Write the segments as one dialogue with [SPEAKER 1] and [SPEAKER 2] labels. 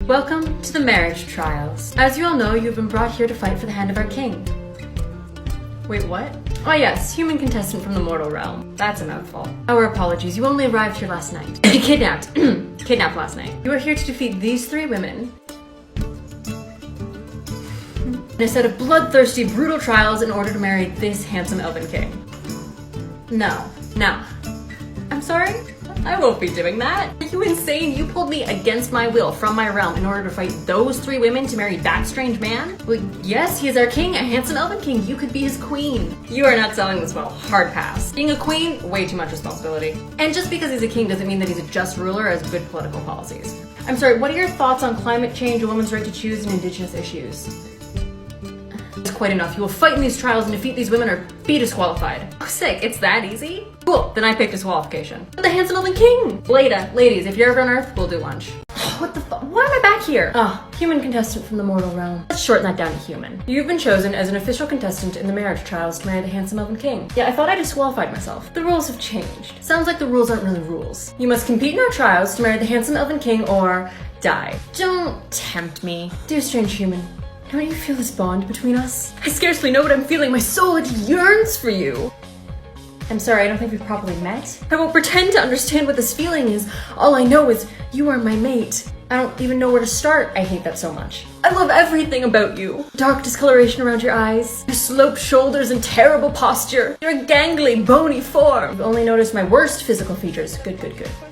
[SPEAKER 1] Welcome to the marriage trials. As you all know, you've been brought here to fight for the hand of our king. Wait, what? Oh yes, human contestant from the mortal realm. That's a mouthful. Our apologies, you only arrived here last night. Kidnapped. Kidnapped last night. You are here to defeat these three women in a set of bloodthirsty, brutal trials in order to marry this handsome elven king. No. I'm sorry? I won't be doing that. Are you insane? You pulled me against my will from my realm in order to fight those three women to marry that strange man? Well, yes, he is our king, a handsome elven king. You could be his queen. You are not selling this well. Hard pass. Being a queen, way too much responsibility. And just because he's a king doesn't mean that he's a just ruler or has good political policies. I'm sorry, what are your thoughts on climate change, a woman's right to choose, and indigenous issues? It's quite enough. You will fight in these trials and defeat these women or be disqualified. Oh, sick. It's that easy? Cool. Then I pick disqualification. But the handsome elven king! Ladies, if you're ever on Earth, we'll do lunch. What the fuck? Why am I back here? Human contestant from the mortal realm. Let's shorten that down to human. You've been chosen as an official contestant in the marriage trials to marry the handsome elven king. Yeah, I thought I disqualified myself. The rules have changed. Sounds like the rules aren't really rules. You must compete in our trials to marry the handsome elven king or die. Don't tempt me. Dear strange human, don't you feel this bond between us? I scarcely know what I'm feeling. My soul, it yearns for you. I'm sorry, I don't think we've properly met. I won't pretend to understand what this feeling is. All I know is you are my mate. I don't even know where to start. I hate that so much. I love everything about you. Dark discoloration around your eyes, your sloped shoulders and terrible posture, your gangly, bony form. You've only noticed my worst physical features. Good.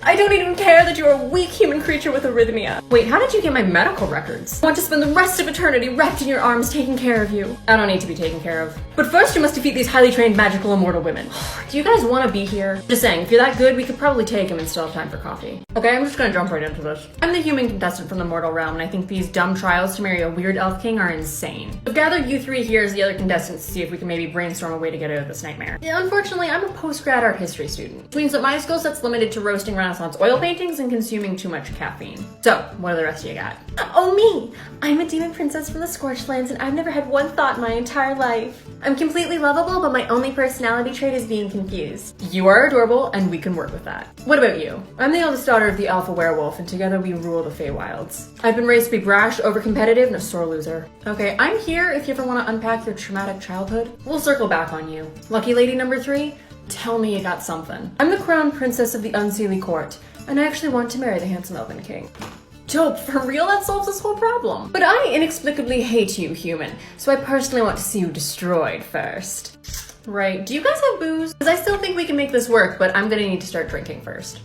[SPEAKER 1] I don't even care that you're a weak human creature with arrhythmia. Wait, how did you get my medical records? I want to spend the rest of eternity wrapped in your arms taking care of you. I don't need to be taken care of. But first you must defeat these highly trained, magical, immortal women. Do you guys want to be here? Just saying, if you're that good, we could probably take him and still have time for coffee. Okay, I'm just gonna jump right into this. I'm the human contestant from the mortal realm, and I think these dumb trials to marry a weird elf king are insane. I've gathered you three here as the other contestants to see if we can maybe brainstorm a way to get out of this nightmare. Yeah, unfortunately, I'm a post-grad art history student, which means that my skill set's limited to roasting Renaissance oil paintings and consuming too much caffeine. So, what do the rest of you got? Oh, me! I'm a demon princess from the Scorched Lands, and I've never had one thought in my entire life. I'm completely lovable, but my only personality trait is being confused. You are adorable, and we can work with that. What about you? I'm the eldest daughter of the alpha werewolf, and together we rule the Feywilds. I've been raised to be brash, over-competitive, and a sore loser. Okay, I'm here if you ever want to unpack your traumatic childhood. We'll circle back on you. Lucky lady number 3, tell me you got something. I'm the crown princess of the Unseelie Court, and I actually want to marry the handsome elven king. Dope, for real? That solves this whole problem. But I inexplicably hate you, human, so I personally want to see you destroyed first. Right, do you guys have booze? Because I still think we can make this work, but I'm gonna need to start drinking first.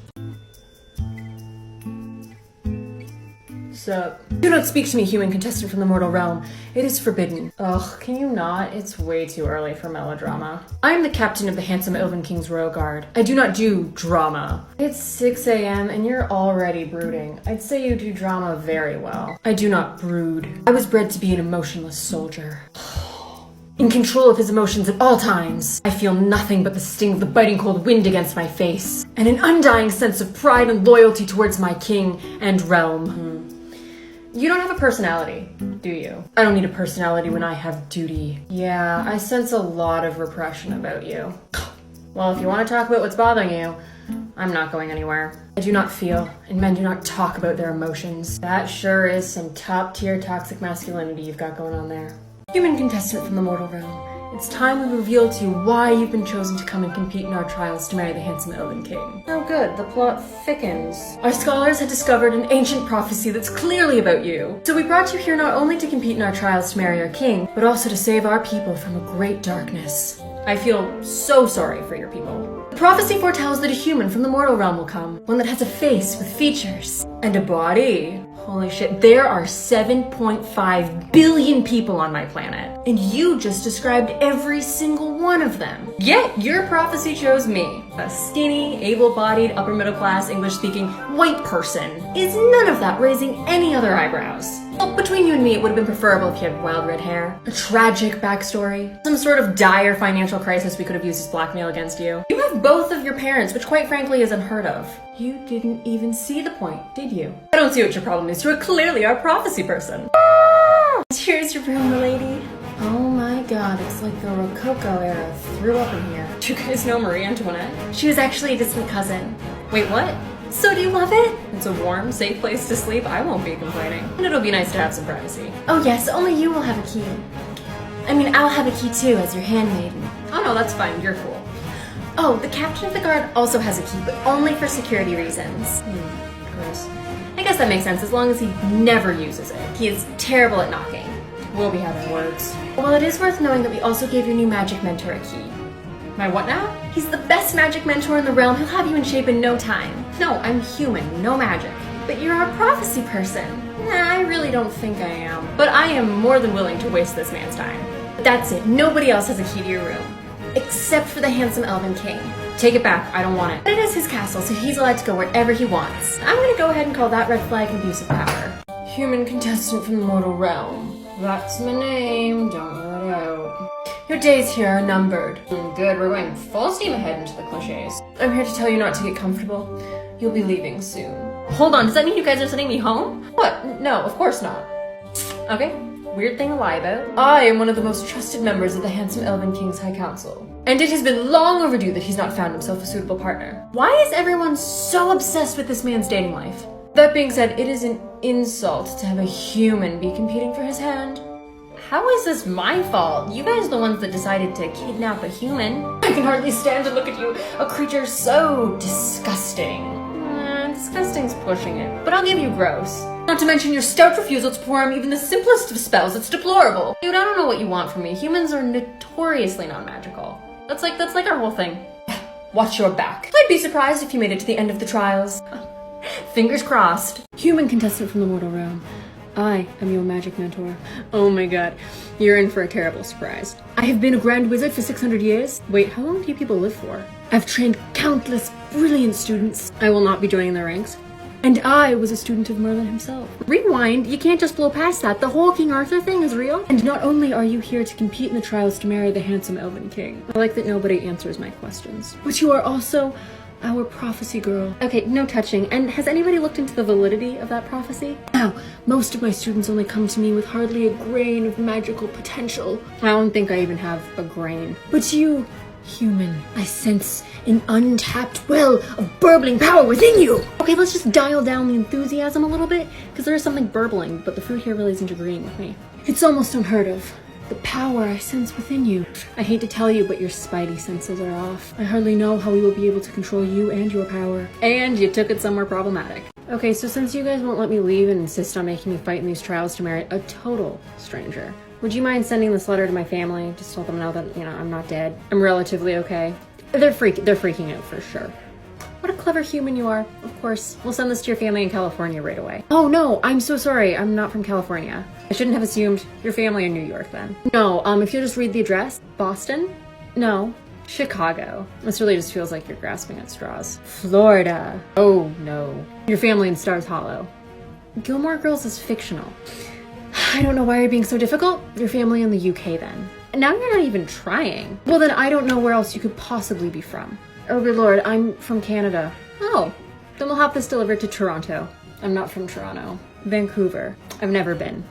[SPEAKER 1] So, do not speak to me, human contestant from the mortal realm. It is forbidden. Ugh, can you not? It's way too early for melodrama. I am the captain of the handsome elven king's royal guard. I do not do drama. It's 6 a.m. and you're already brooding. I'd say you do drama very well. I do not brood. I was bred to be an emotionless soldier. In control of his emotions at all times. I feel nothing but the sting of the biting cold wind against my face, and an undying sense of pride and loyalty towards my king and realm. You don't have a personality, do you? I don't need a personality when I have duty. Yeah, I sense a lot of repression about you. Well, if you want to talk about what's bothering you, I'm not going anywhere. I do not feel, and men do not talk about their emotions. That sure is some top-tier toxic masculinity you've got going on there. Human contestant from the mortal realm, it's time we reveal to you why you've been chosen to come and compete in our trials to marry the handsome elven king. Oh good, the plot thickens. Our scholars had discovered an ancient prophecy that's clearly about you. So we brought you here not only to compete in our trials to marry our king, but also to save our people from a great darkness. I feel so sorry for your people. The prophecy foretells that a human from the mortal realm will come, one that has a face with features and a body. Holy shit, there are 7.5 billion people on my planet, and you just described every single one of them. Yet, your prophecy chose me, a skinny, able-bodied, upper-middle-class, English-speaking white person. Is none of that raising any other eyebrows? Well, between you and me, it would have been preferable if you had wild red hair, a tragic backstory, some sort of dire financial crisis we could have used as blackmail against you. You have both of your parents, which quite frankly is unheard of. You didn't even see the point, did you? I don't see what your problem is. You are clearly our prophecy person. Here's your room, milady. Oh my god, it's like the Rococo era threw up in here. Do you guys know Marie Antoinette? She was actually a distant cousin. Wait, what? So do you love it? It's a warm, safe place to sleep. I won't be complaining. And it'll be nice to have some privacy.
[SPEAKER 2] Oh yes, only you will have a key. I mean, I'll have a key too as your handmaiden.
[SPEAKER 1] Oh no, that's fine. You're cool.
[SPEAKER 2] Oh, the captain of the guard also has a key, but only for security reasons.
[SPEAKER 1] Gross. I guess that makes sense as long as he never uses it.
[SPEAKER 2] He is terrible at knocking.
[SPEAKER 1] We'll be having words.
[SPEAKER 2] Well, it is worth knowing that we also gave your new magic mentor a key.
[SPEAKER 1] My what now?
[SPEAKER 2] He's the best magic mentor in the realm. He'll have you in shape in no time.
[SPEAKER 1] No, I'm human, no magic.
[SPEAKER 2] But you're our prophecy person.
[SPEAKER 1] Nah, I really don't think I am. But I am more than willing to waste this man's time.
[SPEAKER 2] But that's it. Nobody else has a key to your room. Except for the handsome elven king.
[SPEAKER 1] Take it back, I don't want it.
[SPEAKER 2] But it is his castle, so he's allowed to go wherever he wants. I'm gonna go ahead and call that red flag an abuse of power.
[SPEAKER 1] Human contestant from the mortal realm. That's my name, don't let it out.
[SPEAKER 2] Your days here are numbered.
[SPEAKER 1] Good, we're going full steam ahead into the cliches.
[SPEAKER 2] I'm here to tell you not to get comfortable. You'll be leaving soon.
[SPEAKER 1] Hold on, does that mean you guys are sending me home? What? No, of course not. Okay, weird thing to lie about.
[SPEAKER 2] I am one of the most trusted members of the handsome elven king's high council. And it has been long overdue that he's not found himself a suitable partner. Why is everyone so obsessed with this man's dating life? That being said, it is an insult to have a human be competing for his hand.
[SPEAKER 1] How is this my fault? You guys are the ones that decided to kidnap a human.
[SPEAKER 2] I can hardly stand to look at you, a creature so disgusting.
[SPEAKER 1] Disgusting's pushing it, but I'll give you gross.
[SPEAKER 2] Not to mention your stout refusal to perform even the simplest of spells. It's deplorable.
[SPEAKER 1] Dude, I don't know what you want from me. Humans are notoriously non-magical. That's like our whole thing.
[SPEAKER 2] Watch your back. I'd be surprised if you made it to the end of the trials.
[SPEAKER 1] Fingers crossed.
[SPEAKER 2] Human contestant from the mortal realm. I am your magic mentor.
[SPEAKER 1] Oh my god, you're in for a terrible surprise.
[SPEAKER 2] I have been a grand wizard for 600 years.
[SPEAKER 1] Wait, how long do you people live for?
[SPEAKER 2] I've trained countless brilliant students.
[SPEAKER 1] I will not be joining the ranks.
[SPEAKER 2] And I was a student of Merlin himself.
[SPEAKER 1] Rewind, you can't just blow past that. The whole King Arthur thing is real.
[SPEAKER 2] And not only are you here to compete in the trials to marry the handsome elven king.
[SPEAKER 1] I like that nobody answers my questions.
[SPEAKER 2] But you are also our prophecy girl.
[SPEAKER 1] Okay, no touching. And has anybody looked into the validity of that prophecy?
[SPEAKER 2] Now, most of my students only come to me with hardly a grain of magical potential.
[SPEAKER 1] I don't think I even have a grain.
[SPEAKER 2] But you, human, I sense an untapped well of burbling power within you.
[SPEAKER 1] Okay, let's just dial down the enthusiasm a little bit, because there is something burbling, but the food here really isn't agreeing with me.
[SPEAKER 2] It's almost unheard of. The power I sense within you.
[SPEAKER 1] I hate to tell you, but your spidey senses are off.
[SPEAKER 2] I hardly know how we will be able to control you and your power.
[SPEAKER 1] And you took it somewhere problematic. Okay, so since you guys won't let me leave and insist on making me fight in these trials to marry a total stranger, would you mind sending this letter to my family? Just to let them know that, you know, I'm not dead. I'm relatively okay. They're freaking out for sure. What a clever human you are. Of course, we'll send this to your family in California right away. Oh no, I'm so sorry. I'm not from California. I shouldn't have assumed your family in New York then. No, if you'll just read the address. Boston? No. Chicago. This really just feels like you're grasping at straws. Florida. Oh no. Your family in Stars Hollow. Gilmore Girls is fictional.
[SPEAKER 2] I don't know why you're being so difficult. Your family in the UK then.
[SPEAKER 1] Now you're not even trying.
[SPEAKER 2] Well then I don't know where else you could possibly be from.
[SPEAKER 1] Oh good lord, I'm from Canada. Oh, then we'll have this delivered to Toronto. I'm not from Toronto. Vancouver. I've never been.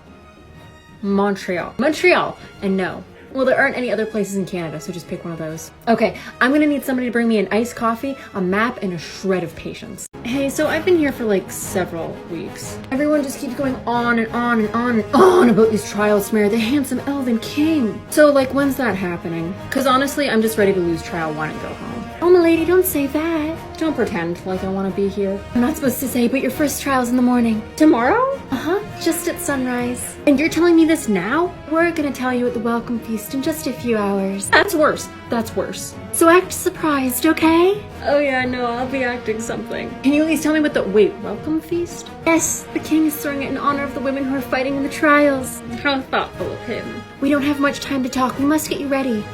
[SPEAKER 1] Montreal. Montreal! And no. Well, there aren't any other places in Canada, so just pick one of those. Okay, I'm gonna need somebody to bring me an iced coffee, a map, and a shred of patience. Hey, so I've been here for like several weeks.
[SPEAKER 2] Everyone just keeps going on and on and on and on about these trials to marry the handsome elven king.
[SPEAKER 1] So like, when's that happening? Cause honestly, I'm just ready to lose trial 1 and go home.
[SPEAKER 2] Oh, milady, don't say that.
[SPEAKER 1] Don't pretend like I wanna be here.
[SPEAKER 2] I'm not supposed to say, but your first trial's in the morning.
[SPEAKER 1] Tomorrow?
[SPEAKER 2] Uh-huh, just at sunrise.
[SPEAKER 1] And you're telling me this now?
[SPEAKER 2] We're gonna tell you at the welcome feast in just a few hours.
[SPEAKER 1] That's worse. That's worse.
[SPEAKER 2] So act surprised, okay?
[SPEAKER 1] Oh yeah, no, I'll be acting something. Can you at least tell me what the- wait, welcome feast?
[SPEAKER 2] Yes, the king is throwing it in honor of the women who are fighting in the trials.
[SPEAKER 1] How thoughtful of him.
[SPEAKER 2] We don't have much time to talk. We must get you ready.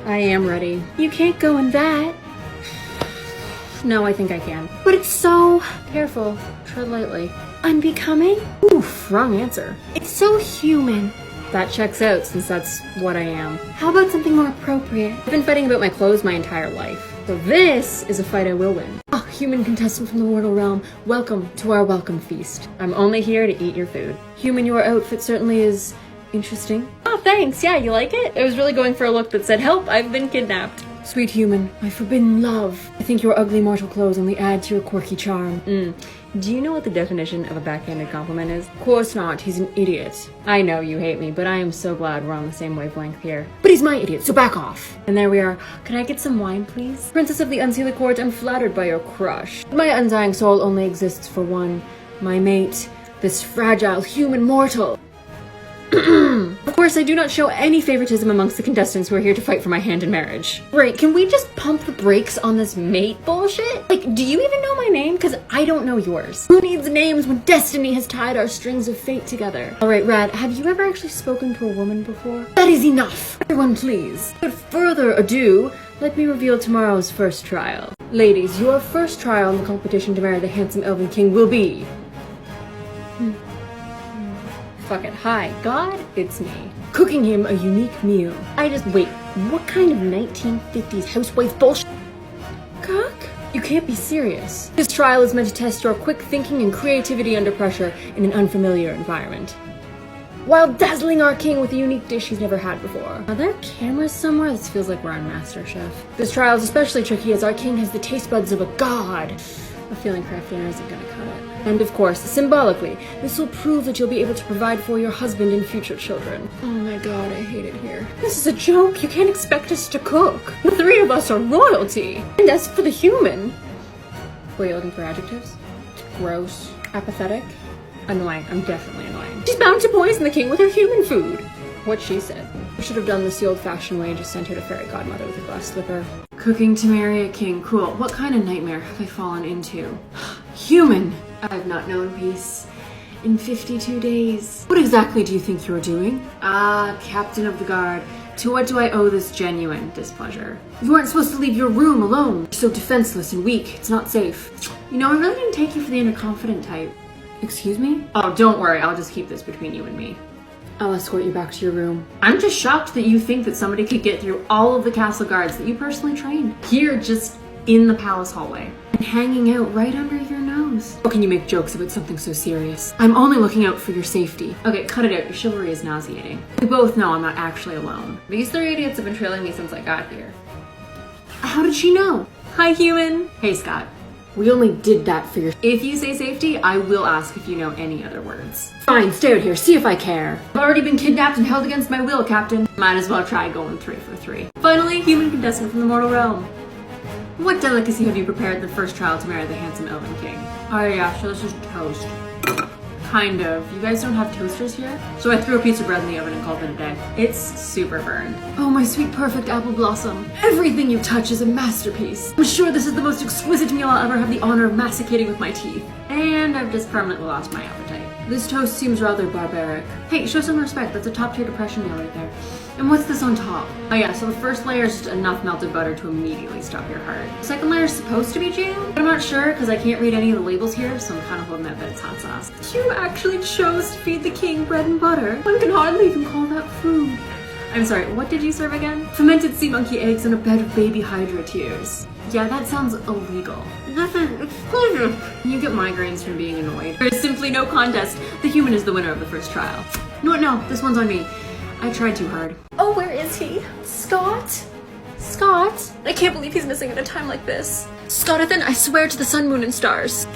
[SPEAKER 1] I am ready.
[SPEAKER 2] You can't go in that.
[SPEAKER 1] No, I think I can.
[SPEAKER 2] But it's so...
[SPEAKER 1] Careful. Tread lightly.
[SPEAKER 2] Unbecoming?
[SPEAKER 1] Oof, wrong answer.
[SPEAKER 2] It's so human.
[SPEAKER 1] That checks out, since that's what I am.
[SPEAKER 2] How about something more appropriate?
[SPEAKER 1] I've been fighting about my clothes my entire life. So this is a fight I will win.
[SPEAKER 2] Oh, human contestant from the mortal realm, welcome to our welcome feast.
[SPEAKER 1] I'm only here to eat your food.
[SPEAKER 2] Human, your outfit certainly is interesting.
[SPEAKER 1] Oh, thanks. Yeah, you like it? I was really going for a look that said, help, I've been kidnapped.
[SPEAKER 2] Sweet human, my forbidden love. I think your ugly mortal clothes only add to your quirky charm. Do you know what the definition of a backhanded compliment is? Of course not, he's an idiot. I know you hate me, but I am so glad we're on the same wavelength here. But he's my idiot, so back off. And there we are. Can I get some wine, please? Princess of the Unseelie Court, I'm flattered by your crush. My undying soul only exists for one, my mate, this fragile human mortal. Of course, I do not show any favoritism amongst the contestants who are here to fight for my hand in marriage. Right, can we just pump the brakes on this mate bullshit? Like, do you even know my name? Because I don't know yours. Who needs names when destiny has tied our strings of fate together? Alright, Rad, have you ever actually spoken to a woman before? That is enough! Everyone, please. Without further ado, let me reveal tomorrow's first trial. Ladies, your first trial in the competition to marry the handsome Elven King will be... Fuck it. Hi, God, it's me. Cooking him a unique meal. Wait, what kind of 1950s housewife bullshit? Cook? You can't be serious. This trial is meant to test your quick thinking and creativity under pressure in an unfamiliar environment, while dazzling our king with a unique dish he's never had before. Are there cameras somewhere? This feels like we're on MasterChef. This trial is especially tricky as our king has the taste buds of a god. A feeling craft dinner isn't gonna cut it. And of course, symbolically, this will prove that you'll be able to provide for your husband and future children. Oh my god, I hate it here. This is a joke. You can't expect us to cook. The three of us are royalty. And as for the human... Were you looking for adjectives? Gross. Apathetic. Annoying. I'm definitely annoying. She's bound to poison the king with her human food. What she said. I should have done this the old-fashioned way and just sent her to fairy godmother with a glass slipper. Cooking to marry a king. Cool. What kind of nightmare have I fallen into? Human! I've not known peace in 52 days. What exactly do you think you're doing? Ah, Captain of the Guard. To what do I owe this genuine displeasure? You aren't supposed to leave your room alone. You're so defenseless and weak. It's not safe. You know, I really didn't take you for the underconfident type. Excuse me? Oh, don't worry. I'll just keep this between you and me. I'll escort you back to your room. I'm just shocked that you think that somebody could get through all of the castle guards that you personally trained. Here, just in the palace hallway. And hanging out right under your nose. How can you make jokes about something so serious? I'm only looking out for your safety. Okay, cut it out. Your chivalry is nauseating. We both know I'm not actually alone. These three idiots have been trailing me since I got here. How did she know? Hi, human. Hey, Scott. We only did that for your... If you say safety, I will ask if you know any other words. Fine, stay out here. See if I care. I've already been kidnapped and held against my will, Captain. Might as well try going 3 for 3. Finally, human contestant from the mortal realm. What delicacy have you prepared the first trial to marry the handsome Elven King? Oh yeah, so this is toast. Kind of. You guys don't have toasters here? So I threw a piece of bread in the oven and called it a day. It's super burned. Oh, my sweet perfect apple blossom. Everything you touch is a masterpiece. I'm sure this is the most exquisite meal I'll ever have the honor of masticating with my teeth. And I've just permanently lost my appetite. This toast seems rather barbaric. Hey, show some respect. That's a top-tier depression meal right there. And what's this on top? Oh yeah, so the first layer is just enough melted butter to immediately stop your heart. The second layer is supposed to be jam, but I'm not sure because I can't read any of the labels here, so I'm kind of hoping that it's hot sauce. You actually chose to feed the king bread and butter. One can hardly even call that food. I'm sorry, what did you serve again? Fermented sea monkey eggs on a bed of baby hydra tears. Yeah, that sounds illegal. This is exclusive. You get migraines from being annoyed. There is simply no contest. The human is the winner of the first trial. No, this one's on me. I tried too hard. Oh, where is he? Scott? Scott? I can't believe he's missing at a time like this. Scottathan, I swear to the sun, moon, and stars.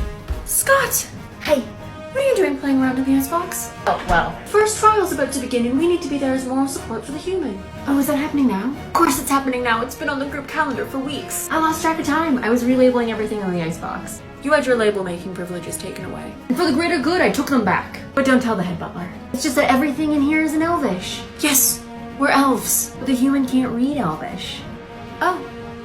[SPEAKER 2] Scott! Hey, what are you doing playing around in the icebox? Oh, well. First trial's about to begin and we need to be there as moral support for the human. Oh, is that happening now? Of course it's happening now. It's been on the group calendar for weeks. I lost track of time. I was relabeling everything on the icebox. You had your label-making privileges taken away. And for the greater good, I took them back. But don't tell the head butler. It's just that everything in here is in Elvish. Yes, we're elves. But the human can't read Elvish. Oh,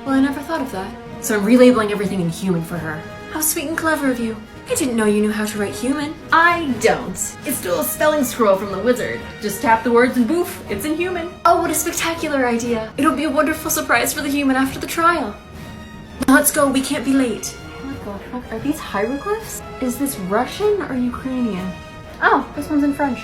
[SPEAKER 2] well I never thought of that. So I'm relabeling everything in human for her. How sweet and clever of you. I didn't know you knew how to write human. I don't. It's still a spelling scroll from the wizard. Just tap the words and boof, it's in human. Oh, what a spectacular idea. It'll be a wonderful surprise for the human after the trial. Now let's go, we can't be late. What are these hieroglyphs? Is this Russian or Ukrainian? Oh, this one's in French.